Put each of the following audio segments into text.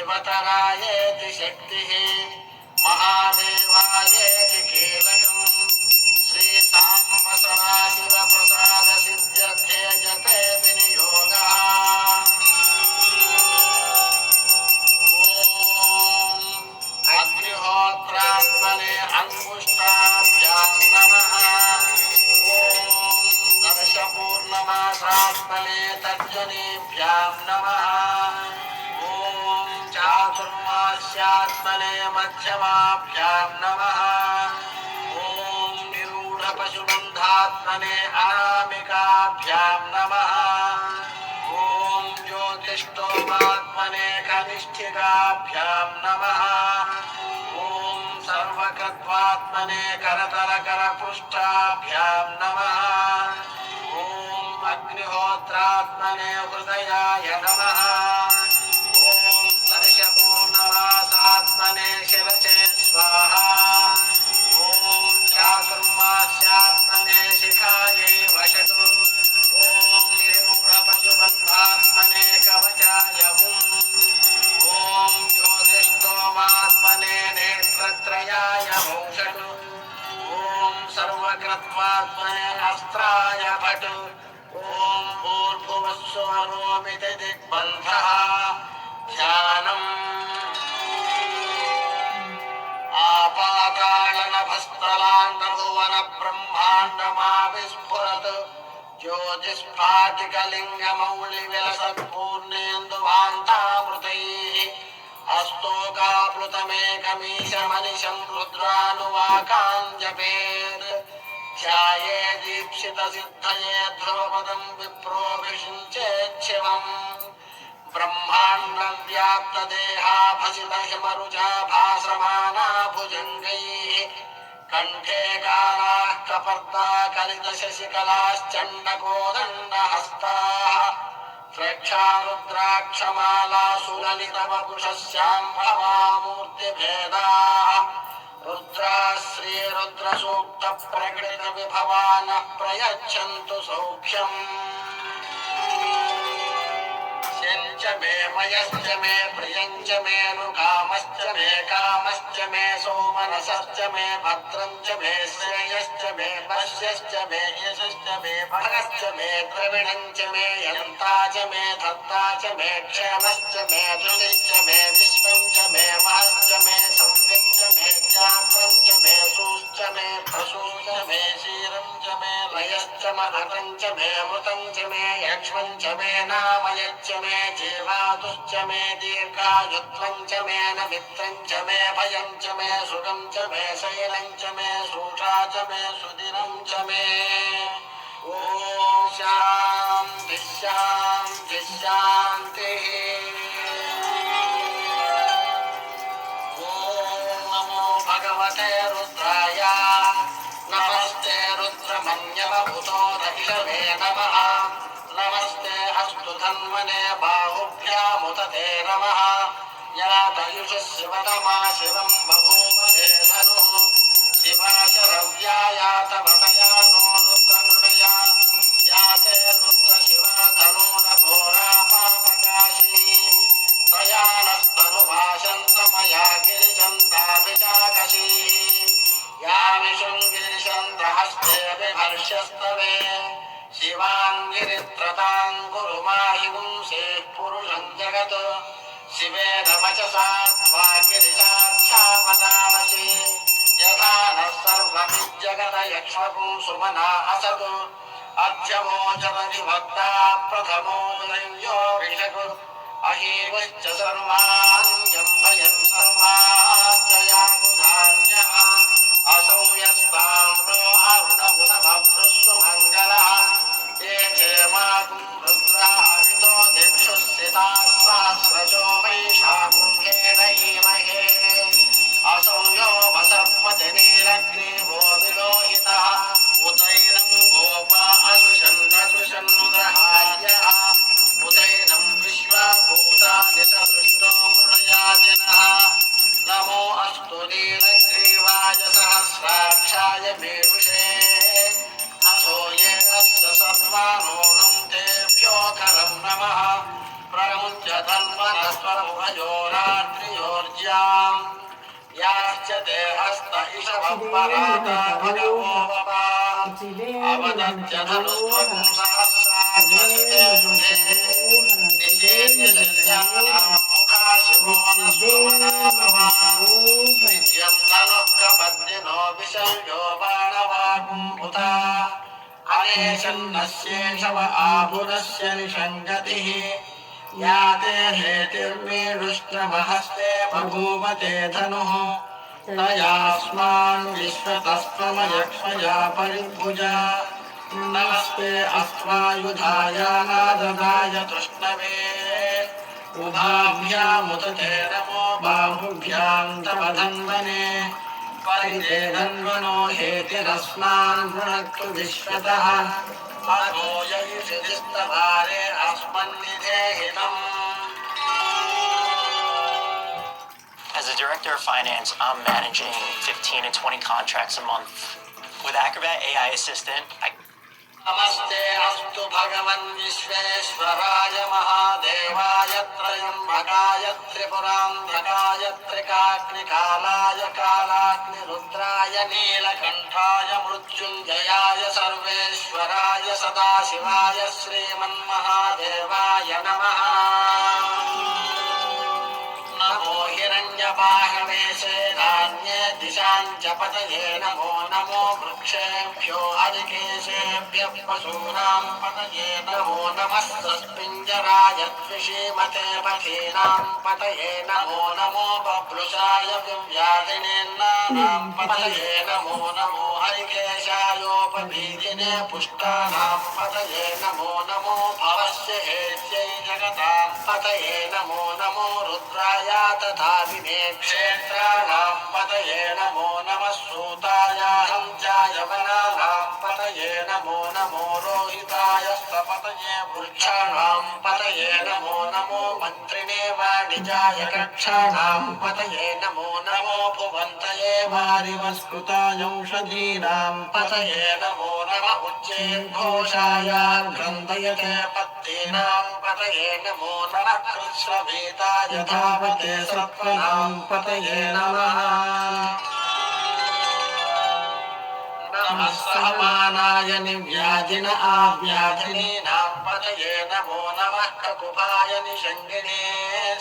शिवतरायेति शक्तिः महादेवायेति कीलकम् श्रीसाम्ब सदाशिवप्रसाद सिद्ध्यर्थे जपे विनियोगः अग्निहोत्रात्मने अंगुष्ठाभ्यां नमः दर्शपूर्णमासात्मने तर्जनीभ्यां नमः चातुर्मास्यात्मने मध्यमाभ्यां नमः निरूढपशुबन्धात्मने अनामिकाभ्यां नमः ज्योतिष्ठोमात्मने कनिष्ठिकाभ्यां नमः सर्वकत्वात्मने करतलकरपृष्ठाभ्यां नमः अग्निहोत्रात्मने हृदयाय नमः दर्शपूर्णमासात्मने शिरसे स्वाहा चातुर्मास्यात्मने शिखायै वषटु निरूढपशुबन्धात्मने कवचाय ज्योतिष्ठोमात्मने नेत्रत्रयाय भूषटु सर्वकृत्वात्मने अस्त्राय भटु भूर्भुवस्वरोमिति दिग्बन्धः ध्यानम् आपातालनभस्थलान्तर्भुवन ब्रह्माण्डमाविस्फुरत् ज्योतिष्पाटिकलिङ्गमौलिविलसत्पूर्णेन्दुभान्तामृतैः हस्तोकाप्लुतमेकमीशमनिशं रुद्रानुवाकान् जपेत् ध्याये दीक्षितसिद्धये ध्रुवपदं विप्रोऽभिषिञ्चेच्छिवम् ब्रह्माण्डव्याप्तदेहाभसितहिमरुचाभासमाना भुजङ्गैः कण्ठे कालाः कपर्दा कलितशशिकलाश्चण्डकोदण्डहस्ताः प्रेक्षारुद्राक्षमालासुललितवपुषस्याम्भवामूर्तिभेदाः रुद्राः श्रीरुद्रसूक्तप्रकटितविभवानः प्रयच्छन्तु सौख्यम् च मे मयश्च मे प्रियञ्च मे नुकामश्च मे कामश्च मे सोमनसश्च मे भद्रञ्च मे श्रेयश्च मे पश्यश्च मे यशश्च मे भगश्च मे द्रविणञ्च मे यन्ता च मे धत्ता च मे क्षेमश्च मे धृतिश्च मे विश्वञ्च मे महश्च मे संविच्च मे जात्रञ्च मे सूश्च मे प्रसूश्च मे क्षीरञ्च मे लयश्च महतञ्च मे मृतञ्च मे यक्ष्मञ्च मे नामयच्च मे जीवातुश्च मे दीर्घायुत्वञ्च मे नमित्रञ्च मे भयञ्च मे सुखं च मे शैलञ्च मे सूषा च मे सुदिनं च मे ॐ शान्तिः शान्तिः शान्तिः ॐ नमो भगवते रुद्राय नमस्ते रुद्रमन्यवभूतोदहिषवे नमः नमस्ते अस्तु धन्वने बाहुभ्यामुदते नमः या दयुषः शिवतमा शिवं बभूवते धनुः शिवा शरव्याया तवतया नो रुद्रनृडया या ते रुद्रशिवा धनुरघोरा पापकाशिनी तया नस्तनुभाषन्तमया गिरिशन्ताभिचाकशीः या विशृङ्गिरिशन्तहस्ते बिभर्षस्तवे शिवाङ्गिरित्रतां गुरु माहि पुंसेः पुरुषं जगत् शिवेन वचसा त्वा गिरिशाख्यावदामसि यथा नः सर्वमिज्जगत यक्ष्मपुंसुमना असतु अध्यवोचमधिभक्ता प्रथमो दैव्योऽभिषक् अहीवश्च सर्वान् जम्भयन् सर्वाश्च यातु धान्यः असौ यस्ताम्रो अरुणबुधभभ्रुस्वमङ्गलः ये क्षेमाकुं रुद्रावितो दिक्षुः स्थिताः सहस्रशो वैशाकुम्भेन हीमहे असौ यो वसर्पति नीलग्रीवो विलोहितः उतैनं गोपा असृशन्नसृशन्नुग्रहार्यः उतैनं विश्वाभूतानि सदृष्टो मृडयाजिनः नमो स्वमुभयोरात्रियोर्ज्याम् याश्च ते हस्त इषवपराता भगवो वपा अवदत्य धनुस्त्वं सहस्राभ्यस्ते निषेव्य निर्जानां मुखाशिवो न सोमनाभः नित्यं धनुः कपद्दिनो विशल्यो बाणवागुम्भुता अनेशन्नस्येषव आभुरस्य निषङ्गतिः या ते हेतिर्मेरुष्णमहस्ते बभूव ते धनुः तयास्मान् विश्वतस्त्वमयक्ष्मया परिभुजा नमस्ते अस्त्वायुधाय नाददाय तुष्णवे उभाभ्यामुत ते नमो बाहुभ्यां तव धन्वने परिते धन्वनो हेतिरस्मान् भुनक्तु विश्वतः अतो ययुषिस्तभारे अस्मन्निधेहितम्. As a director of finance, I'm managing 15 to 20 contracts a month. With Acrobat AI Assistant, नमस्ते अस्तु भगवन् विश्वेश्वराय महादेवाय त्रयम्बकाय त्रिपुरान्धकाय त्रिकाग्निकालाय कालाग्निरुद्राय नीलकण्ठाय मृत्युञ्जयाय सर्वेश्वराय सदाशिवाय श्रीमन्महादेवाय नमः. नमो हिरण्यवाहवेशे नान्ये दिशाञ्च पतये नमो नमो वृक्षेभ्यो हरिकेशेभ्यः पशूनां पतये नमो नमः सस्पिञ्जराय द्विषीमते पथीनां पतये नमो नमो बभ्रुषाय विव्याधिनेन्नानां पतये नमो नमो हरिकेशायोपभीतिने पुष्टानां पतये नमो नमो भवस्य हेत्यै जगतां पतये नमो नमो रुद्राय तथा विने क्षेत्राणां पतये नमो नमः सूताय हंसाय वनानां पतये नमो नमो रोहिताय स्तपतये वृक्षाणां पतये नमो नमो मन्त्रिणे वाणिजाय कक्षाणां पतये नमो नमो भुवन्तये वारिवस्कृताय औषधीनां पतये नमो नमः उच्चैर्घोषाय ग्रन्थयते पत्तीनां पतये नमो नमः कृत्स्नभीताय धावते सत्त्वनां पतये नमः. नमः सहमानाय निव्याधिन आव्याधिनीनां पतये नमो नमः ककुभाय निषङ्गिणे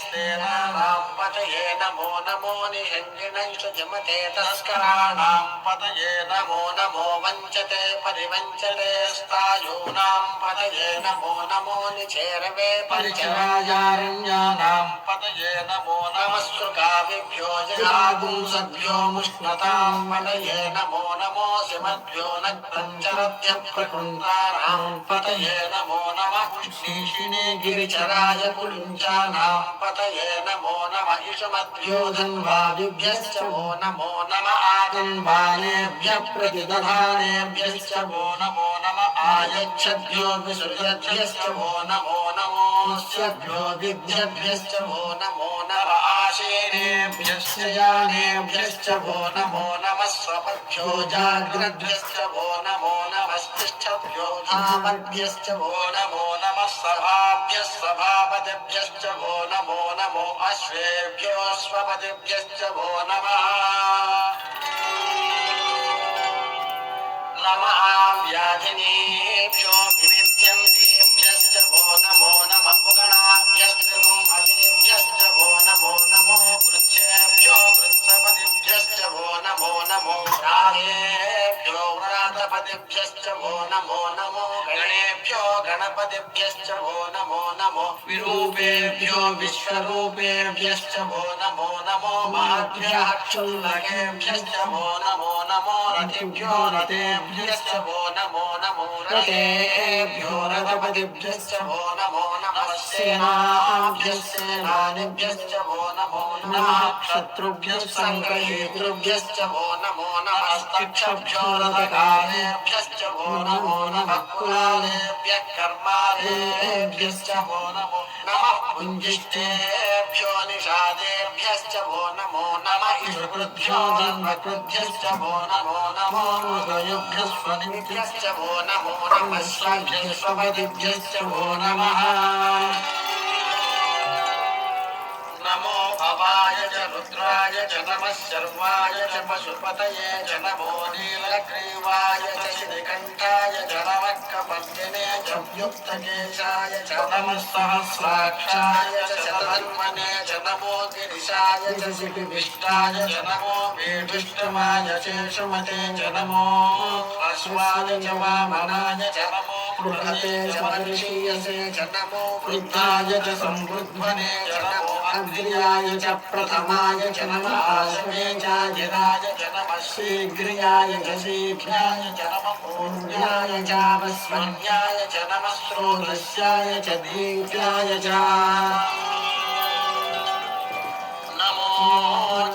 स्तेनानां पतये नमो नमो निषङ्गिणैष जमते तस्कराणां पतये नमो नमो वञ्चते परिवञ्चते स्थायूनां पतये नमो नमो निचेरवे परिचरायारण्यानां पतये नमो नमः सुकाविभ्यो जगागुंसभ्यो मुष्णतां पतये नमो नमो सिमभ्यो नक्तञ्चरत्यप्रकृन्तानां पतये नमो नमः उष्णीषिणे गिरिचराय कुलुञ्चानां पतये नमो नमः इषमभ्यो धन्वादिभ्यश्च वो नमो नमः आगन्वानेभ्यः प्रतिदधानेभ्यश्च वो नमो नमः आयच्छद्भ्यो विसृजद्भ्यश्च वो नमो नमोऽस्यभ्यो विद्यभ्यश्च वो नमो नमः आशीनेभ्यश्च यानेभ्यश्च वो नमो नमः स्वपभ्यो जाग्रद्भ्यश्च वो नमो नमस्तिष्ठभ्यो धावद्भ्यश्च वो नमो नमः सभाभ्यः सभापतिभ्यश्च वो नमो नमो अश्वेभ्यो स्वपतिभ्यश्च वो नमः. नमः व्याधिनीभ्यो विविध्यन्तेभ्यश्च वो नमो नमः पुगणाभ्यश्च वो नमो नमो वृक्षेभ्यो वृक्षपतिभ्यश्च वो नमो नमो व्रातेभ्यो व्रातपतिभ्यश्च वो नमो नमो गणेभ्यो गणपतिभ्यश्च वो नमो नमो विरूपेभ्यो विश्वरूपेभ्यश्च वो नमो नमो महद्भ्यः क्षुल्लकेभ्यश्च वो नमो नमो रतिभ्यो रतेभ्यश्च वो नमो नमो रतेभ्यो रथपतिभ्यश्च वो नमो नमः सेनाभ्यः सेनानिभ्यश्च वो नमो नमः शत्रुभ्यः सङ्ग्रहेतृभ्यश्च वो नमो नमः स्तक्षभ्यो रथकारेभ्यश्च वो नमो नमः कुलालेभ्यः कर्मालेभ्यश्च वो नमो नमः पुञ्जिष्ठेभ्यो निषादेभ्यश्च वो नमो नमः ईशकृभ्यो धर्मकृभ्यश्च वो नमो नमो हृदयभ्यः स्वनिभ्यश्च वो नमो नमः स्वभ्यः स्वपतिभ्यश्च वो नमः. भवाय च रुद्राय च नमः सर्वाय च पशुपतये च नमो नीलग्रीवाय च श्रीकण्ठाय च नमः कपर्दिने च व्युक्तकेशाय च नमः सहस्राक्षाय च शतधन्वने च नमो गिरिशाय च शिखिविष्टाय च नमो वेदुष्टमाय शेषमते च नमो अश्वाय च वामनाय च नमो बृहते च वर्षीयसे च नमो वृद्धाय च संवृध्वने च नमो अग्र्याय च प्रथमाय च नमः आशवे चाजिराय च नमः शीघ्र्याय च शीघ्राय च नमः पूर्ण्याय चावस्वन्याय च नमः स्रोतस्याय च दीप्याय च नमो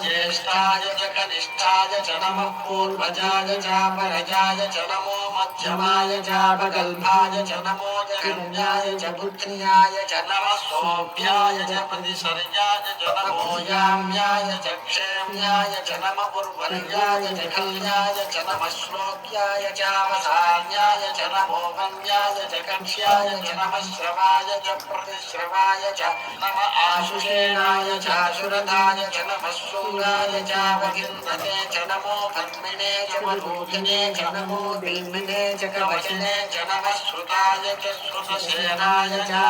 ज्येष्ठाय च कनिष्ठाय च नमः पूर्वजाय च परजाय च नमो मध्यमाय च अपकल्पाय च नमो जगन्याय च पुत्र्याय च नमः सोऽभ्याय च प्रतिसर्याय च नमो याम्याय च क्षेम्याय च नमः पूर्वर्याय च कल्याय च नमः श्लोक्याय च अवसान्याय च नमो वन्याय च कक्ष्याय च नमः श्रवाय च प्रतिश्रवाय च नमः आशुषेणाय च आशुरथाय च नमः शूराय च वगिन्धते च नमो कर्मिणे च वरूधिने च नमो बिल्मिने च कवचिने च नमः श्रुताय च श्रुतसेनाय च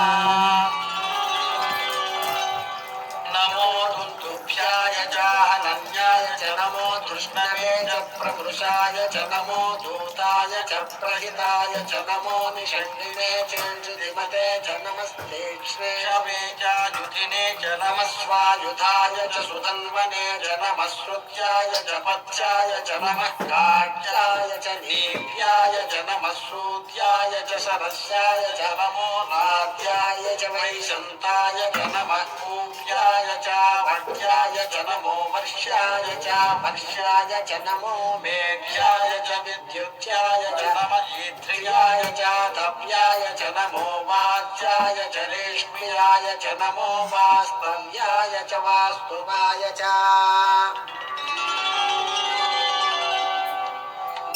नमो दुन्दुभ्याय च अनन्याय च नमो तृष्णवे च प्रकृशाय च नमो दूताय च प्रहिताय च नमो निषण्डिने च जुदिमते च नमस्तेक्ष्णे शवे च युधिने च नमः स्वायुधाय च सुधन्वने च नमः श्रुत्याय च पथ्याय च नमः काट्याय च नीप्याय च नमः सूत्याय च सरस्याय च नमो नाद्याय च वैशन्ताय च नमः कूप्याय च भट्याय च नमो वर्ष्याय च वर्ष्याय च नमो मेघ्याय च विद्युत्याय च नमः ईध्र्याय च तप्याय च नमो वाच्याय च रेष्म्याय च नमो वास्तव्याय च वास्तुवाय च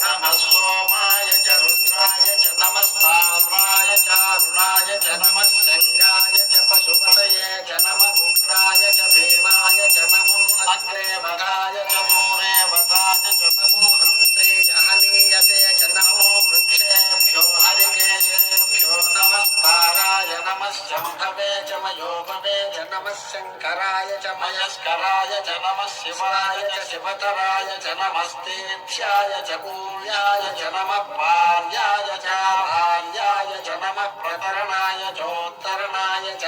नमः सोमाय च रुद्राय च नमस्ताम्राय च अरुणाय च नमः शङ्गाय च पशुपतये च नमः उग्राय च भीमाय च नमो अग्रे वधाय च मूरे वधाय च नमो हन्त्रे च हनीयसे च नमो वृक्षेभ्यो हरिकेशेभ्यो नमस्काराय नमः शम्भवे च मयोभवे च नमः शङ्कराय च मयस्कराय च नमः शिवाय च शिवतराय च नमस्तेभ्याय च पूर्याय च नमः पार्याय च भार्याय च नमः प्रतरणाय चोत्तरणाय च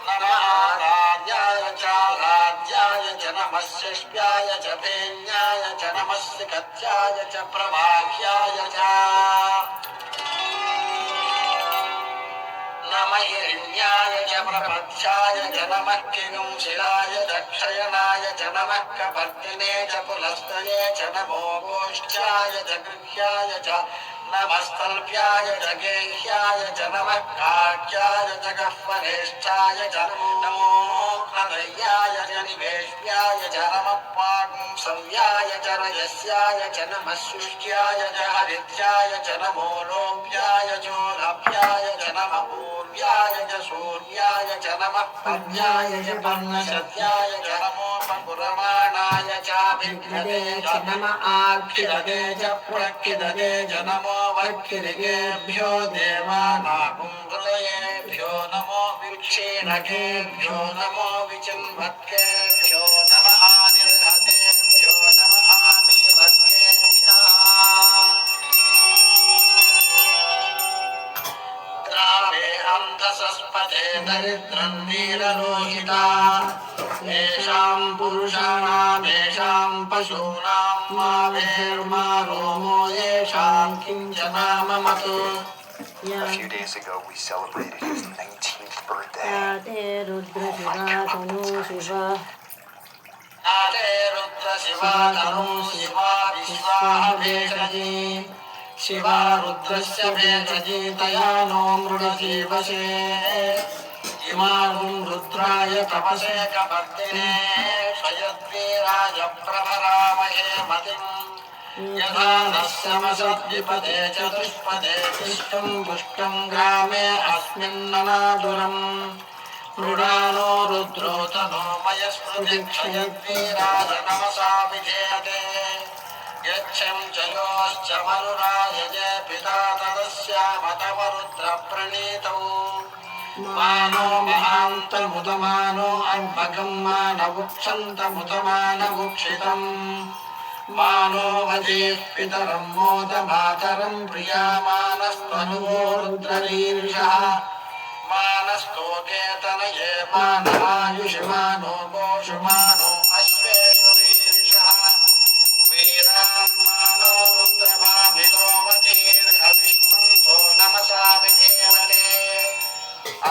नमः आराध्याय च राज्याय च नमः शिष्याय च भेन्याय च नमः सिकत्याय च प्रभाख्याय च नमः हिरण्याय च प्रपथ्याय च नमः किंशिलाय च क्षयणाय च नमः कपर्दिने च पुलस्तये च नमो गोष्ठ्याय च गृह्याय च नमस्तल्प्याय च गेह्याय च नमः काट्याय च गह्वरेष्ठाय च नमो हृदयाय च निवेश्याय च नमः पांसव्याय च रजस्याय च नमः शुष्क्याय च हरिद्याय च नमो लोभ्याय चोलभ्याय च नमः पूर्व्याय च सूर्याय च नमः पर्याय च पर्णशत्याय च नमो पपुरमाणाय च विघ्नदे च नमः आक्षिदते च प्रक्षिदते च नमो वक्षिदिगेभ्यो देवानागुंहृदयेभ्यो नमो विक्षीणकेभ्यो नमो विचिन्वत्केभ्यो नमः आनिर्हतेभ्यो नमः आमीवत्केभ्यः ग्रामे अन्धसस्पथे दरिद्रं वीररोहिता येषां पुरुषाणामेषां पशूनां मा भेर्मा रोमो येषां किञ्चनाममतु A few days ago, we celebrated his 19th birthday. Ate Rudra Shiva Tanu Shiva आते रुद्र शिवा तनु शिवा विश्वाः भेषजी शिवा रुद्रस्य भेषजी तया नो मृगजीवसे इमागुं रुद्राय तपसे कपर्दिने स्वयद्वीराय प्रभरामहे मतिम् यथा नः समसद्विपदे चतुष्पदे तिष्ठं पुष्टं ग्रामे अस्मिन्ननादुरम् मृडानो रुद्रो तनो मयस्मृति क्षयद्वीराय नमसा विधेयते यच्छं च योश्च मनुरायजे पिता तदस्यामतमरुद्रप्रणीतौ मानो महान्तमुदमानो अन्वगं मानवुक्षन्तमुदमानवुक्षितम् मानो वधेः पितरं मोदमातरं प्रियामानस्त्वनुवो रुद्ररीर्षः मानस्तोकेतनये मानवायुषमानो गोषुमानो अश्वेषुरीर्षः वीरान्मानो रुद्रभामितो वधीर्हविष्मन्तो नमसा विधेमते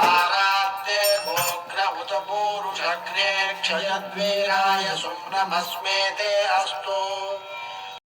आरात्ते गोग्र उत पूरुषग्ने क्षयद्वीराय सुम्नमस्मेते अस्तु